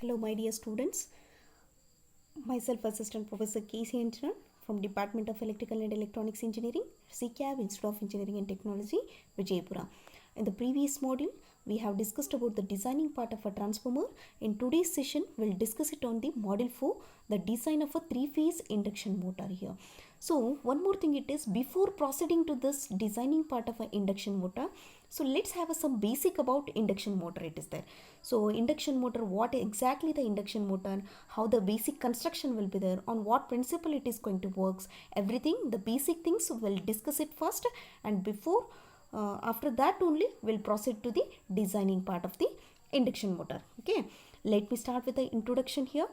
Hello, my dear students. Myself, Assistant Professor K.C. Antonan from Department of Electrical and Electronics Engineering, CCAB Institute of Engineering and Technology, Vijaypura. In the previous module, we have discussed about the designing part of a transformer. In today's session, we'll discuss it on the module 4, the design of a three-phase induction motor here. So, one more thing it is, before proceeding to this designing part of an induction motor, so let's have some basic about induction motor it is there. So induction motor, what exactly the induction motor, how the basic construction will be there, on what principle it is going to works, everything, the basic things we'll discuss it first, and before after that only we'll proceed to the designing part of the induction motor. Okay, let me start with the introduction here.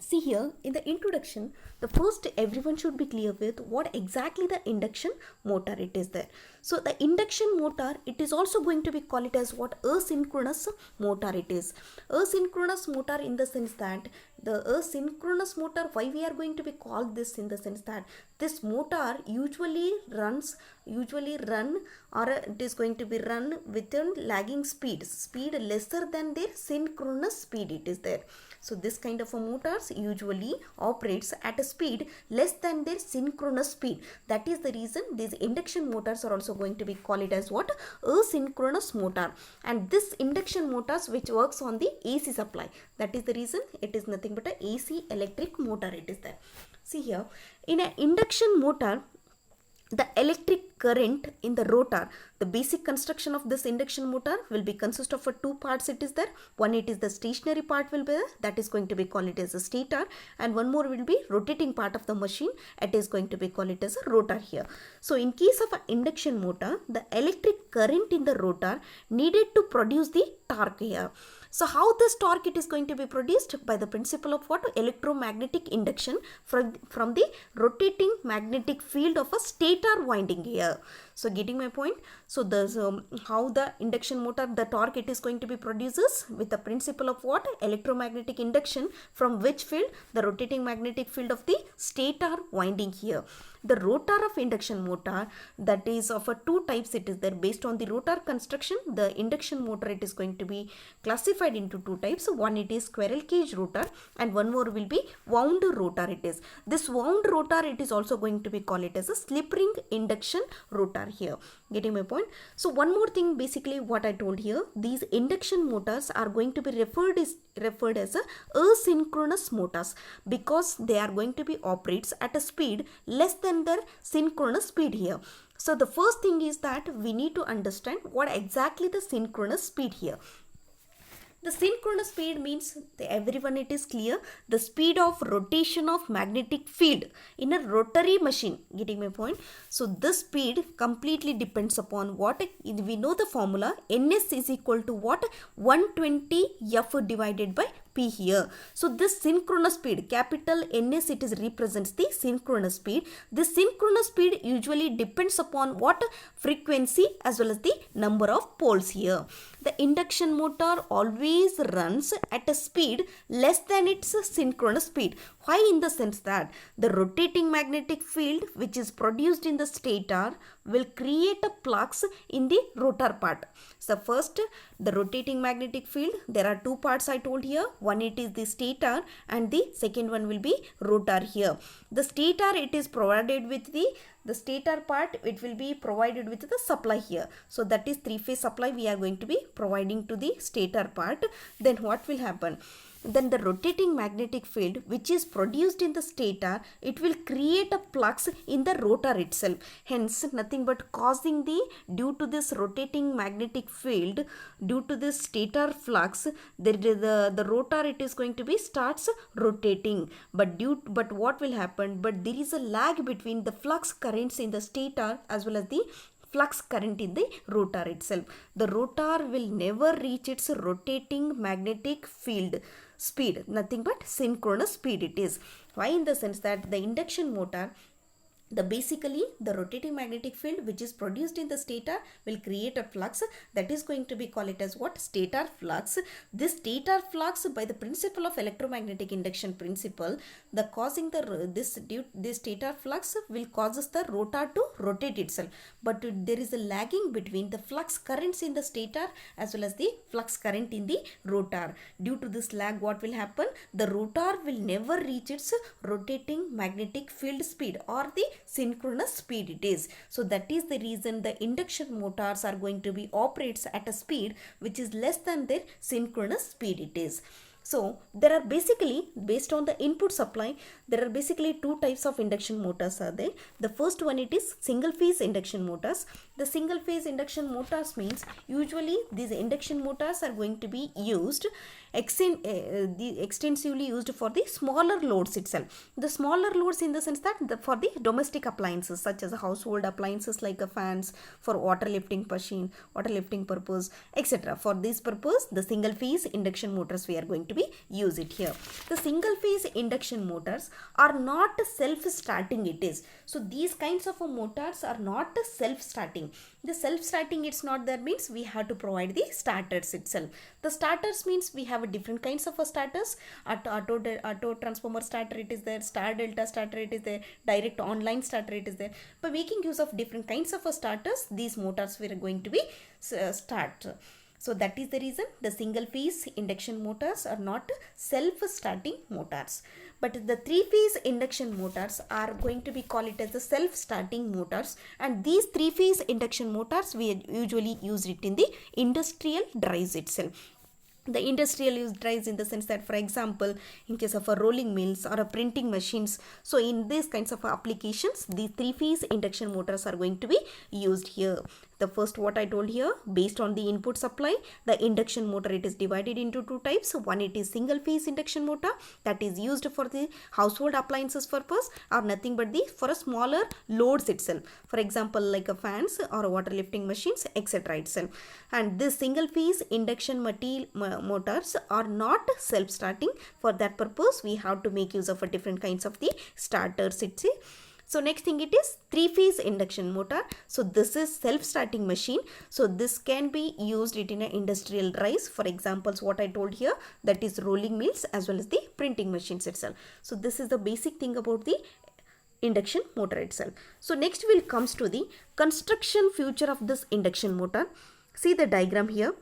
See here in the introduction, the first everyone should be clear with what exactly the induction motor it is there. So the induction motor, it is also going to be called it as what asynchronous motor it is. Asynchronous motor in the sense that the asynchronous motor, why we are going to be called this in the sense that this motor usually run or it is going to be run within lagging speed lesser than their synchronous speed it is there. So this kind of a motors usually operates at a speed less than their synchronous speed. That is the reason these induction motors are also going to be called it as what? Asynchronous motor. And this induction motors which works on the AC supply. That is the reason it is nothing but a AC electric motor it is there. See here, in an induction motor, the electric current in the rotor, the basic construction of this induction motor will be consist of two parts it is there. One, it is the stationary part will be there, that is going to be called it as a stator, and one more will be rotating part of the machine, it is going to be called it as a rotor here. So in case of an induction motor, the electric current in the rotor needed to produce the torque here. So how this torque it is going to be produced? By the principle of what? Electromagnetic induction from the rotating magnetic field of a stator winding here. So getting my point? So there's how the induction motor, the torque it is going to be produces with the principle of what? Electromagnetic induction from which field? The rotating magnetic field of the stator winding here. The rotor of induction motor, that is of a two types it is there. Based on the rotor construction, the induction motor it is going to be classified into two types. One, it is squirrel cage rotor, and one more will be wound rotor it is. This wound rotor it is also going to be called it as a slip ring induction rotor here. Getting my point? So one more thing, basically what I told here, these induction motors are going to be referred as a asynchronous motors because they are going to be operates at a speed less than their synchronous speed here. So the first thing is that we need to understand what exactly the synchronous speed here. The synchronous speed means, everyone it is clear, the speed of rotation of magnetic field in a rotary machine. Getting my point? So this speed completely depends upon what? We know the formula, Ns is equal to what? 120 F divided by P here. So this synchronous speed, capital Ns, it is represents the synchronous speed. This synchronous speed usually depends upon what? Frequency as well as the number of poles here. The induction motor always runs at a speed less than its synchronous speed. Why? In the sense that the rotating magnetic field which is produced in the stator will create a flux in the rotor part. So first, the rotating magnetic field, there are two parts I told here. One, it is the stator, and the second one will be rotor here. The stator, it is provided with the stator part, it will be provided with the supply here. So that is three-phase supply we are going to be providing to the stator part. Then what will happen? Then the rotating magnetic field which is produced in the stator, it will create a flux in the rotor itself. Hence nothing but causing due to this rotating magnetic field, due to this stator flux, the rotor it is going to be starts rotating. But what will happen? But there is a lag between the flux currents in the stator as well as the flux current in the rotor itself. The rotor will never reach its rotating magnetic field speed, nothing but synchronous speed it is. Why? In the sense that the induction motor, basically the rotating magnetic field which is produced in the stator will create a flux that is going to be called it as what? Stator flux. This stator flux, by the principle of electromagnetic induction principle, the causing the this stator flux will causes the rotor to rotate itself, but there is a lagging between the flux currents in the stator as well as the flux current in the rotor. Due to this lag, what will happen? The rotor will never reach its rotating magnetic field speed or the synchronous speed it is. So that is the reason the induction motors are going to be operates at a speed which is less than their synchronous speed it is. So there are basically, based on the input supply, there are basically two types of induction motors are there. The first one, it is single phase induction motors. The single phase induction motors means usually these induction motors are going to be used extensively used for the smaller loads itself. The smaller loads in the sense that for the domestic appliances such as household appliances like fans, for water lifting machine, water lifting purpose, etc. For this purpose, the single phase induction motors we are going to be use it here. The single phase induction motors are not self-starting it is. So these kinds of motors are not self-starting. The self-starting, it's not there means we have to provide the starters itself. The starters means we have a different kinds of starters. Auto transformer starter it is there, star delta starter it is there, direct online starter it is there. By making use of different kinds of starters, these motors we are going to be start. So that is the reason the single phase induction motors are not self-starting motors. But the three phase induction motors are going to be called it as the self-starting motors, and these three phase induction motors we usually use it in the industrial drives itself. The industrial use drives in the sense that, for example, in case of a rolling mills or a printing machines, so in these kinds of applications, these three phase induction motors are going to be used here. The first, what I told here, based on the input supply, the induction motor, it is divided into two types. One, it is single phase induction motor that is used for the household appliances purpose or nothing but the for a smaller loads itself. For example, like a fans or water lifting machines, etc. itself. And this single phase induction motors are not self-starting. For that purpose, we have to make use of a different kinds of the starters itself. So next thing, it is three phase induction motor. So this is self-starting machine. So this can be used it in an industrial drives. For examples, what I told here, that is rolling mills as well as the printing machines itself. So this is the basic thing about the induction motor itself. So next will comes to the construction feature of this induction motor. See the diagram here.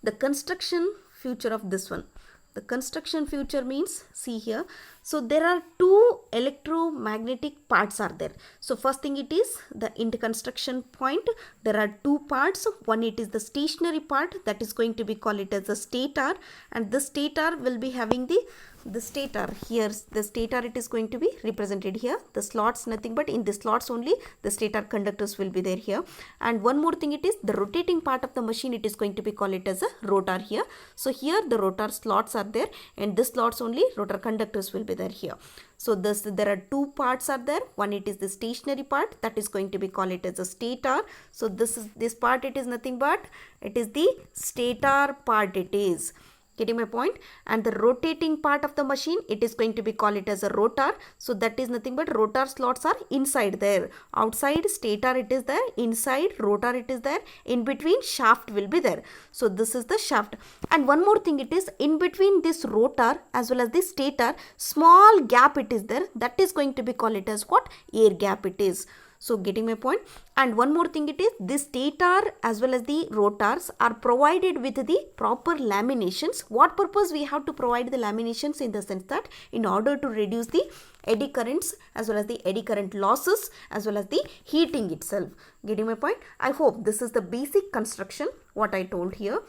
The construction feature of this one. The construction feature means, see here, so there are two electromagnetic parts are there. So first thing, it is the in the construction point, there are two parts. One, it is the stationary part that is going to be called it as a stator, and the stator will be having the stator here. The stator, it is going to be represented here. The slots, nothing but in the slots only the stator conductors will be there here. And one more thing, it is the rotating part of the machine, it is going to be called it as a rotor here. So here the rotor slots are there, and this slots only rotor conductors will be there here. So there are two parts are there. One, it is the stationary part that is going to be called it as a stator. So this part, it is nothing but it is the stator part it is. Getting my point? And the rotating part of the machine, it is going to be called it as a rotor. So that is nothing but rotor slots are inside there. Outside stator it is there, inside rotor it is there, in between shaft will be there. So this is the shaft. And one more thing, it is in between this rotor as well as this stator, small gap it is there. That is going to be called it as what? Air gap it is. So getting my point? And one more thing, it is this stator as well as the rotors are provided with the proper laminations. What purpose we have to provide the laminations? In the sense that in order to reduce the eddy currents as well as the eddy current losses as well as the heating itself. Getting my point? I hope this is the basic construction what I told here.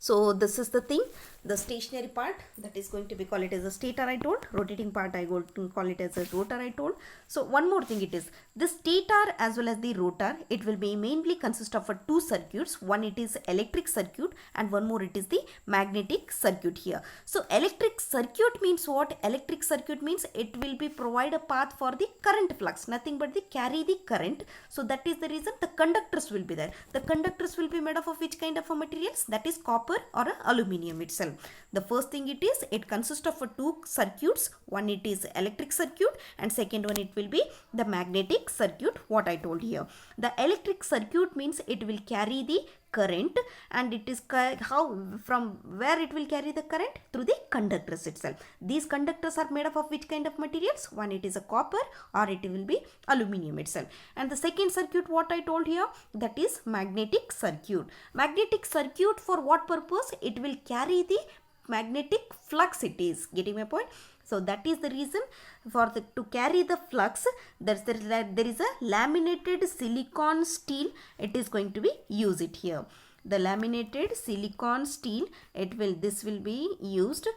So this is the thing, the stationary part that is going to be called it as a stator I told, rotating part I go to call it as a rotor I told. So one more thing, it is the stator as well as the rotor, it will be mainly consist of two circuits. One, it is electric circuit, and one more, it is the magnetic circuit here. So electric circuit means what? Electric circuit means it will be provide a path for the current flux, nothing but they carry the current. So that is the reason the conductors will be there. The conductors will be made of which kind of materials? That is copper or aluminium itself. itself. The first thing it consists of two circuits. One it is electric circuit and second one it will be the magnetic circuit, what I told here. The electric circuit means it will carry the current, and it is from where it will carry the current? Through the conductors itself. These conductors are made up of which kind of materials? One it is a copper or it will be aluminum itself. And the second circuit what I told here, that is magnetic circuit. Magnetic circuit for what purpose? It will carry the magnetic flux it is. Getting my point? So that is the reason for to carry the flux, there is a laminated silicon steel, it is going to be used it here. The laminated silicon steel, this will be used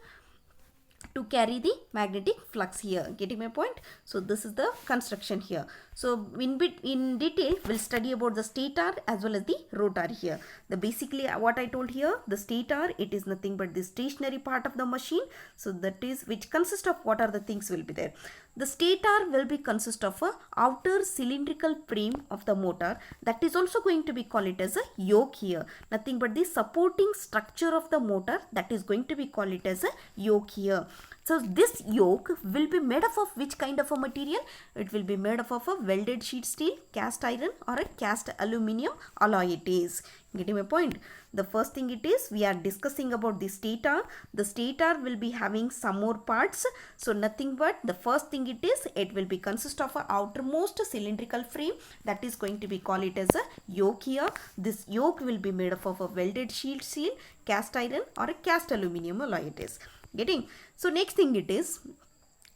to carry the magnetic flux here. Getting my point? So this is the construction here. So in detail we'll study about the stator as well as the rotor here. The basically what I told here, the stator, it is nothing but the stationary part of the machine. So that is which consists of what are the things will be there. The stator will be consist of a outer cylindrical frame of the motor, that is also going to be called it as a yoke here. Nothing but the supporting structure of the motor, that is going to be called it as a yoke here. So this yoke will be made up of which kind of a material? It will be made up of a welded sheet steel, cast iron or a cast aluminium alloy it is. Getting my point? The first thing it is, we are discussing about the stator. The stator will be having some more parts. So nothing but the first thing it will be consist of a outermost cylindrical frame, that is going to be called it as a yoke here. This yoke will be made up of a welded sheet steel, cast iron or a cast aluminium alloy it is. Getting? So next thing it is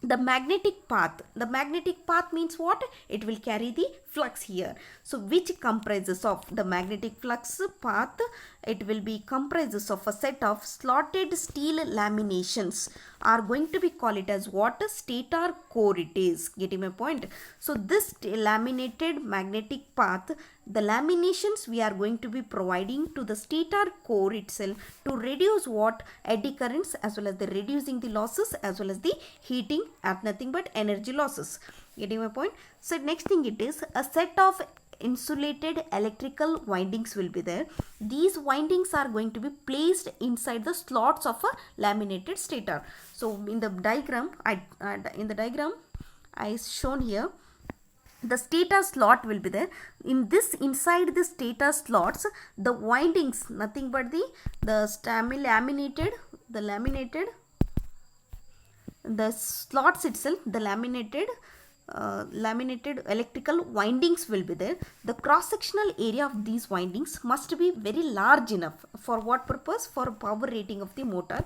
the magnetic path. The magnetic path means what? It will carry the flux here. So which comprises of the magnetic flux path? It will be comprises of a set of slotted steel laminations are going to be called it as what? Stator core it is. Getting my point? So this laminated magnetic path, the laminations we are going to be providing to the stator core itself to reduce what? Eddy currents as well as the reducing the losses as well as the heating at nothing but energy losses. Getting my point? So next thing it is a set of insulated electrical windings will be there. These windings are going to be placed inside the slots of a laminated stator. So in the diagram, I shown here, the stator slot will be there. In this, inside the stator slots, the windings, nothing but the laminated the slots itself, the laminated electrical windings will be there. The cross-sectional area of these windings must be very large enough. For what purpose? For power rating of the motor.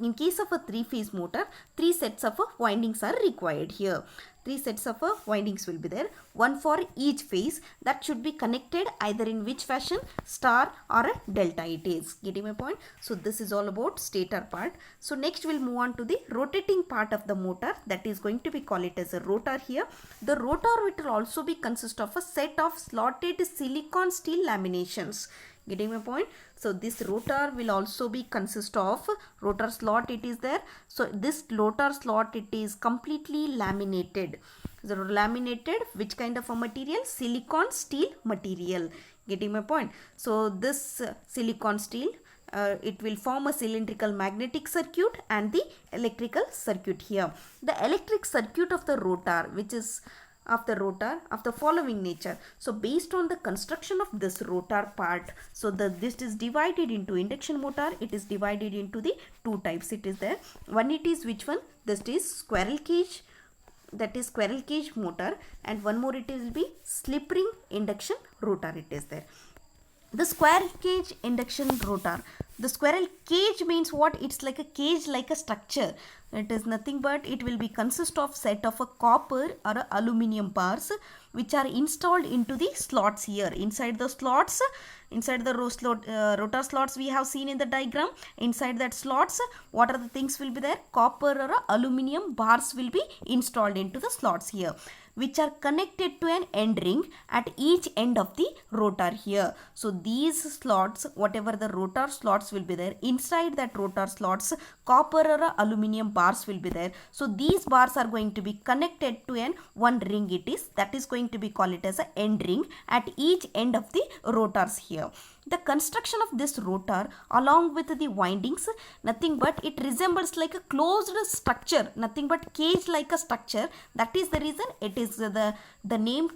In case of a 3-phase motor, 3 sets of windings are required here. 3 sets of windings will be there, one for each phase, that should be connected either in which fashion? Star or a delta it is. Getting my point? So this is all about stator part. So next we'll move on to the rotating part of the motor, that is going to be called it as a rotor here. The rotor will also be consist of a set of slotted silicon steel laminations. Getting my point? So this rotor will also be consist of rotor slot it is there. So this rotor slot it is completely laminated. So laminated which kind of a material? Silicon steel material. Getting my point? So this silicon steel it will form a cylindrical magnetic circuit and the electrical circuit here. The electric circuit of the rotor, which is of the rotor of the following nature. So based on the construction of this rotor part, so this is divided into induction motor. It is divided into the 2 types it is there. One it is which one? This is squirrel cage, that is squirrel cage motor, and one more it will be slip ring induction rotor it is there. The squirrel cage induction rotor. The squirrel cage means what? It's like a cage, like a structure. It is nothing but it will be consist of set of a copper or a aluminium bars which are installed into the slots here. Inside the slots, inside the rotor slots we have seen in the diagram. Inside that slots, what are the things will be there? Copper or aluminium bars will be installed into the slots here, which are connected to an end ring at each end of the rotor here. So these slots, whatever the rotor slots will be there, inside that rotor slots, copper or aluminium bars will be there. So these bars are going to be connected to an one ring it is, that is going to be called it as an end ring at each end of the rotors here. The construction of this rotor along with the windings, nothing but it resembles like a closed structure, nothing but cage like a structure. That is the reason it is the name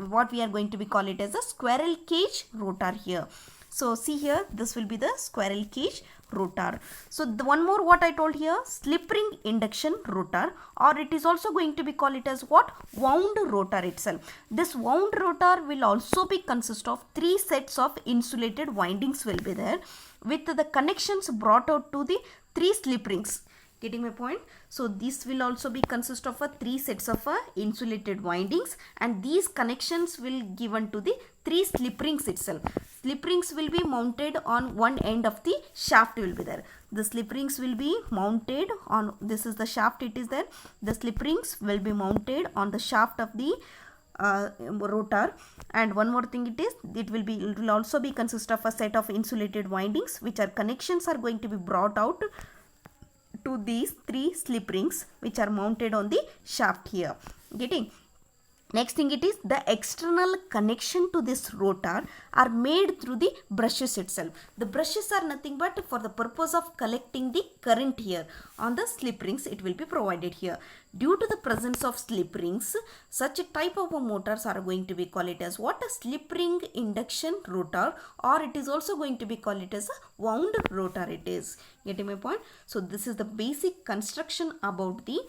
what we are going to be call it as a squirrel cage rotor here. So see here, this will be the squirrel cage rotor. So the one more what I told here, slip ring induction rotor, or it is also going to be called it as what, wound rotor itself. This wound rotor will also be consist of 3 sets of insulated windings will be there, with the connections brought out to the 3 slip rings. Getting my point? So this will also be consist of a 3 sets of insulated windings, and these connections will given to the 3 slip rings itself. Slip rings will be mounted on one end of the shaft will be there. The slip rings will be mounted on, this is the shaft it is there. The slip rings will be mounted on the shaft of the rotor. And one more thing it will also be consist of a set of insulated windings, which are connections are going to be brought out to these 3 slip rings which are mounted on the shaft here. Getting? Next thing it is the external connection to this rotor are made through the brushes itself. The brushes are nothing but for the purpose of collecting the current here on the slip rings, it will be provided here. Due to the presence of slip rings, such a type of motors are going to be called it as what, a slip ring induction rotor, or it is also going to be called it as a wound rotor it is. Getting my point? So this is the basic construction about the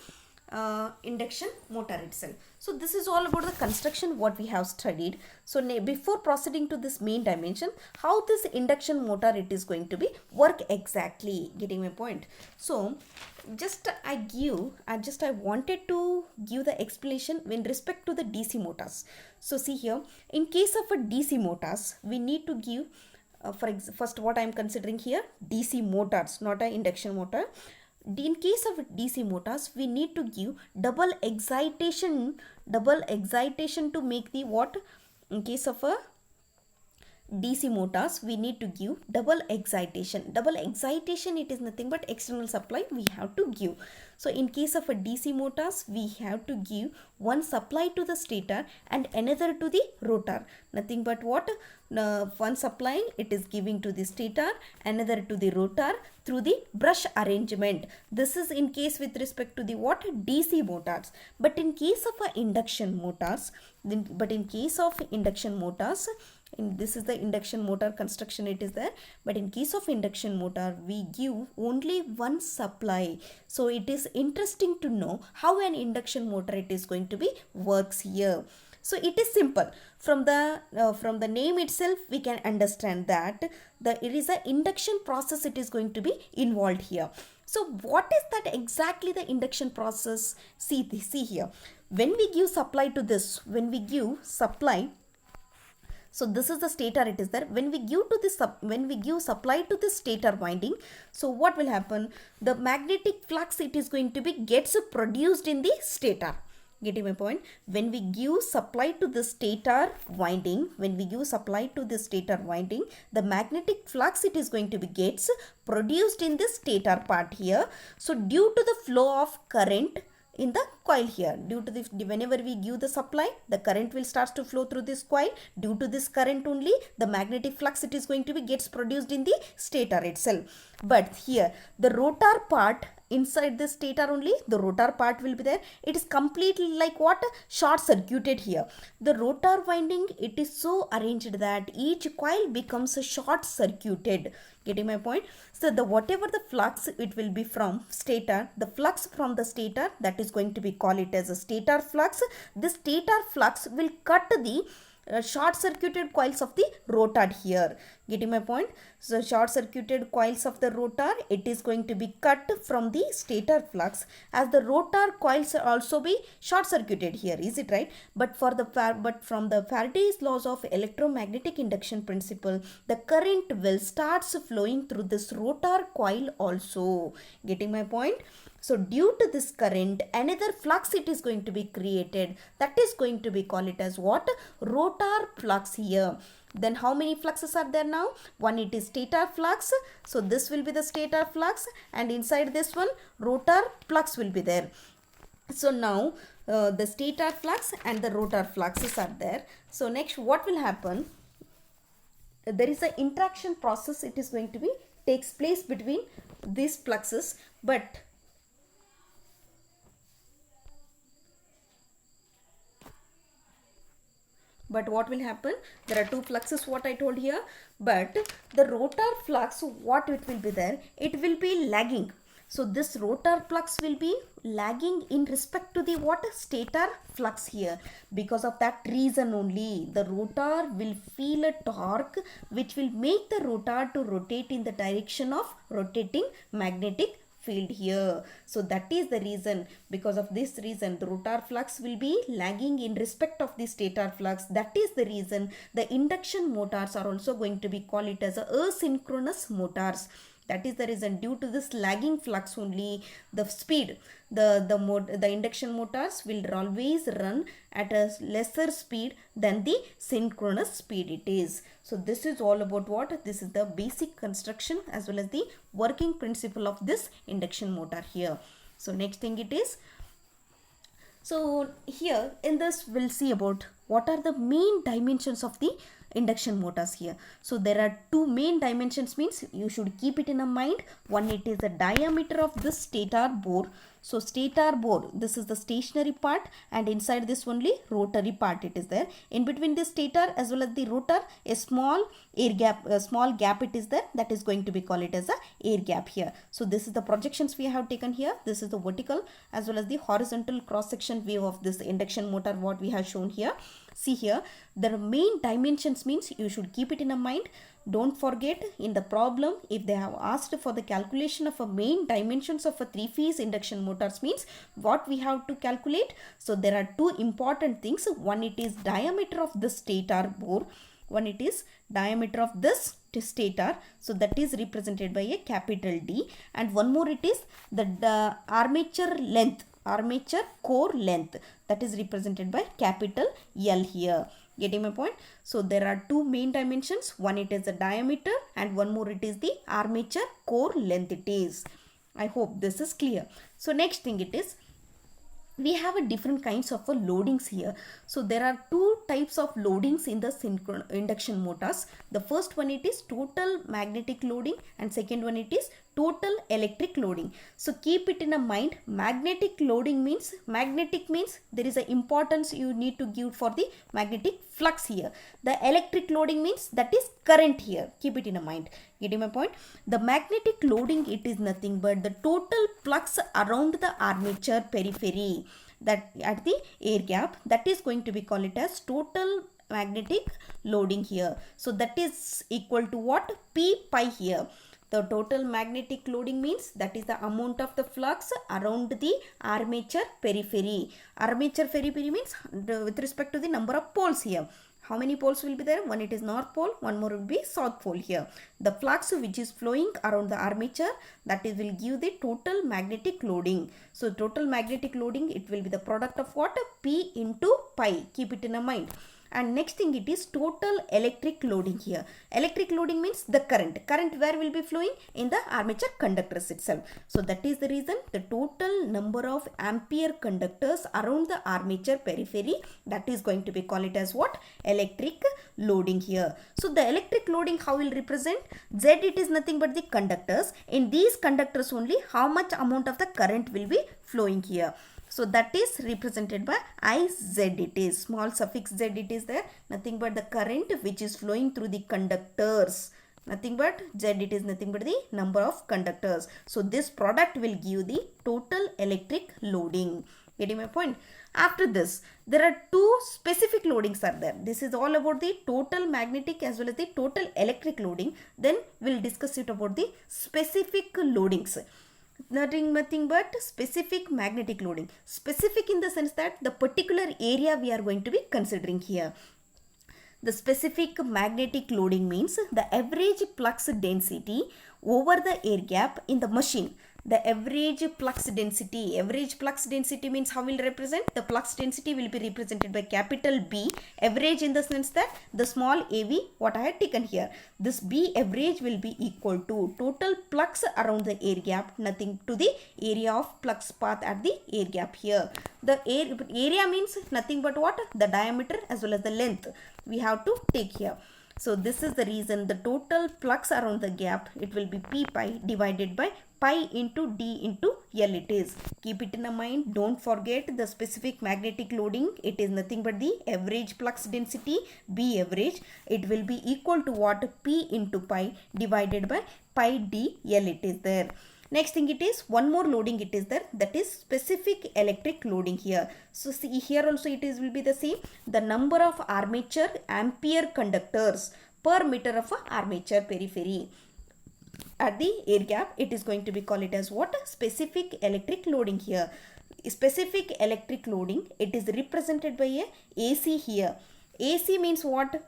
induction motor itself. So this is all about the construction what we have studied. So before proceeding to this main dimension, how this induction motor it is going to be work exactly. Getting my point? So I wanted to give the explanation in respect to the DC motors. So see here, in case of a DC motors, we need to give first what I am considering here, DC motors, not an induction motor. In case of DC motors, we need to give double excitation to make the what? In case of a DC motors, we need to give double excitation. Double excitation, it is nothing but external supply we have to give. So in case of a DC motors, we have to give one supply to the stator and another to the rotor. Nothing but what? One supply it is giving to the stator, another to the rotor through the brush arrangement. This is in case with respect to the what? DC motors. But in case of a induction motors, this is the induction motor construction it is there, but in case of induction motor we give only one supply. So it is interesting to know how an induction motor it is going to be works here. So it is simple. From the name itself we can understand that it is an induction process it is going to be involved here. So what is that exactly the induction process? See here, when we give supply to this, so this is the stator it is there. When we give supply to this stator winding, so what will happen? The magnetic flux it is going to be gets produced in the stator. Getting my point? When we give supply to the stator winding, the magnetic flux it is going to be gets produced in the stator part here. So due to the flow of current in the coil here, whenever we give the supply, the current will start to flow through this coil. Due to this current only, the magnetic flux it is going to be gets produced in the stator itself. But here the rotor part, inside the stator only, the rotor part will be there. It is completely like what? Short circuited here. The rotor winding, it is so arranged that each coil becomes short circuited. Getting my point? So the whatever the flux it will be from stator, the flux from the stator, that is going to be called it as a stator flux. This stator flux will cut the short circuited coils of the rotor here. Getting my point? So short circuited coils of the rotor, it is going to be cut from the stator flux, as the rotor coils also be short circuited here. Is it right? But from the Faraday's laws of electromagnetic induction principle, the current will starts flowing through this rotor coil also. Getting my point? So due to this current, another flux it is going to be created, that is going to be called it as what? Rotor flux here. Then how many fluxes are there now? One, it is stator flux. So this will be the stator flux, and inside this one rotor flux will be there. So now the stator flux and the rotor fluxes are there. So next what will happen? there is an interaction process, it is going to be takes place between these fluxes, but what will happen, there are two fluxes what I told here, but the rotor flux, what it will be there, it will be lagging. So this rotor flux will be lagging in respect to the what, stator flux here. Because of that reason only, the rotor will feel a torque which will make the rotor to rotate in the direction of rotating magnetic field here. So that is the reason. Because of this reason, the rotor flux will be lagging in respect of the stator flux. That is the reason the induction motors are also going to be called it as asynchronous motors. That is the reason, due to this lagging flux only, the speed, the induction motors will always run at a lesser speed than the synchronous speed it is. So this is all about what, this is the basic construction as well as the working principle of this induction motor here. So next thing it is, so here in this we'll see about what are the main dimensions of the induction motors here. So there are two main dimensions, means you should keep it in a mind. One, it is the diameter of this stator bore. So stator bore, this is the stationary part, and inside this only rotary part it is there. In between the stator as well as the rotor, a small air gap, a small gap it is there, that is going to be called it as a air gap here. So this is the projections we have taken here. This is the vertical as well as the horizontal cross section view of this induction motor what we have shown here. See here, the main dimensions, means you should keep it in a mind. Don't forget, in the problem, if they have asked for the calculation of a main dimensions of a three-phase induction motors, means what we have to calculate. So there are two important things. One, it is diameter of the stator bore. One, it is diameter of this stator. So that is represented by a capital D. And one more, it is the armature length, armature core length, that is represented by capital L here. Getting my point? So there are two main dimensions. One, it is the diameter, and one more, it is the armature core length it is. I hope this is clear. So next thing it is, we have a different kinds of loadings here. So there are two types of loadings in the induction motors. The first one, it is total magnetic loading, and second one, it is total electric loading. So keep it in a mind. Magnetic loading means, magnetic means there is an importance you need to give for the magnetic flux here. The electric loading means that is current here. Keep it in a mind. Getting my point? The magnetic loading, it is nothing but the total flux around the armature periphery, that at the air gap, that is going to be called it as total magnetic loading here. So that is equal to what? P pi here. The total magnetic loading means that is the amount of the flux around the armature periphery. Armature periphery means with respect to the number of poles here. How many poles will be there? One, it is north pole, one more will be south pole here. The flux which is flowing around the armature, that is will give the total magnetic loading. So total magnetic loading, it will be the product of what? P into pi. Keep it in a mind. And next thing, it is total electric loading here. Electric loading means the current. Current where will be flowing? In the armature conductors itself. So that is the reason the total number of ampere conductors around the armature periphery, that is going to be called it as what? Electric loading here. So the electric loading, how will represent? Z, it is nothing but the conductors. In these conductors only, how much amount of the current will be flowing here. So that is represented by IZ, it is small suffix Z, it is there, nothing but the current which is flowing through the conductors. Nothing but Z, it is nothing but the number of conductors. So this product will give the total electric loading. Getting my point? After this, there are two specific loadings are there. This is all about the total magnetic as well as the total electric loading. Then we'll discuss it about the specific loadings. Nothing but specific magnetic loading. Specific in the sense that the particular area we are going to be considering here. The specific magnetic loading means the average flux density over the air gap in the machine. The average flux density. Average flux density means how will represent? The flux density will be represented by capital B. Average in the sense that the small AV what I had taken here. This B average will be equal to total flux around the air gap, nothing to the area of flux path at the air gap here. The area means nothing but what? The diameter as well as the length we have to take here. So this is the reason the total flux around the gap, it will be P pi divided by pi into D into L it is. Keep it in mind. Don't forget the specific magnetic loading. It is nothing but the average flux density, B average. It will be equal to what? P into pi divided by pi D L it is there. Next thing, it is one more loading it is there, that is specific electric loading here. So see here also it is will be the same. The number of armature ampere conductors per meter of armature periphery at the air gap, it is going to be called it as what? Specific electric loading here. Specific electric loading, it is represented by a AC here. AC means what?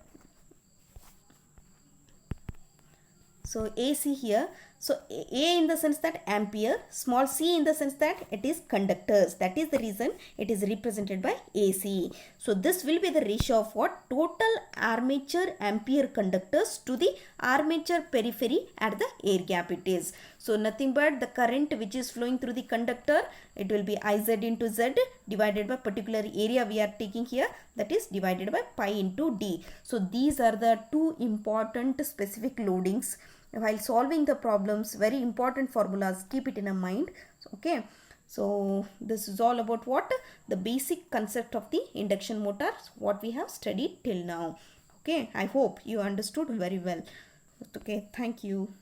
So AC here, so A in the sense that ampere, small c in the sense that it is conductors. That is the reason it is represented by AC. So this will be the ratio of what? Total armature ampere conductors to the armature periphery at the air gap it is. So nothing but the current which is flowing through the conductor, it will be Iz into Z divided by particular area we are taking here, that is divided by pi into D. So these are the two important specific loadings. While solving the problems, very important formulas, keep it in a mind. Okay, so this is all about what? The basic concept of the induction motors, what we have studied till now. Okay, I hope you understood very well. Okay, thank you.